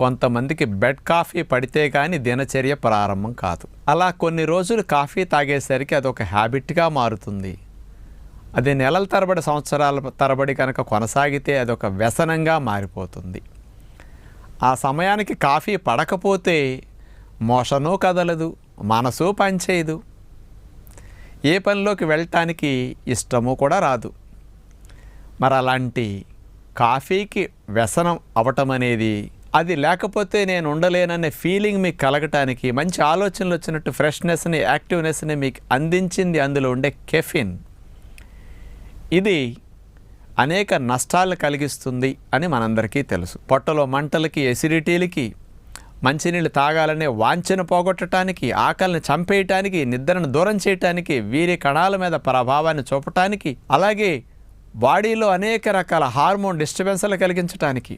కొంతమందికి bed coffee పడితే కానీ దినచర్య ప్రారంభం కాదు. అలా కొన్ని రోజులు కాఫీ తాగేసరికి అదొక హ్యాబిట్గా మారుతుంది. అది నెలల తరబడి సంవత్సరాల తరబడి కనుక కొనసాగితే అదొక వ్యసనంగా మారిపోతుంది. ఆ సమయానికి కాఫీ పడకపోతే మోషను కదలదు, మనసు పనిచేయదు, ఏ పనిలోకి వెళ్ళటానికి ఇష్టము కూడా రాదు. మరి అలాంటి కాఫీకి వ్యసనం అవటం అనేది, అది లేకపోతే నేను ఉండలేననే ఫీలింగ్ మీకు కలగటానికి, మంచి ఆలోచనలు వచ్చినట్టు ఫ్రెష్నెస్ని, యాక్టివ్నెస్ని మీకు అందించింది అందులో ఉండే కెఫిన్. ఇది అనేక నష్టాలను కలిగిస్తుంది అని మనందరికీ తెలుసు. పొట్టలో మంటలకి, ఎసిడిటీలకి, మంచినీళ్ళు తాగాలనే వాంఛను పోగొట్టడానికి, ఆకలిని చంపేయటానికి, నిద్రను దూరం చేయటానికి, వీరి కణాల మీద ప్రభావాన్ని చూపటానికి, అలాగే బాడీలో అనేక రకాల హార్మోన్ డిస్టర్బెన్స్లు కలిగించటానికి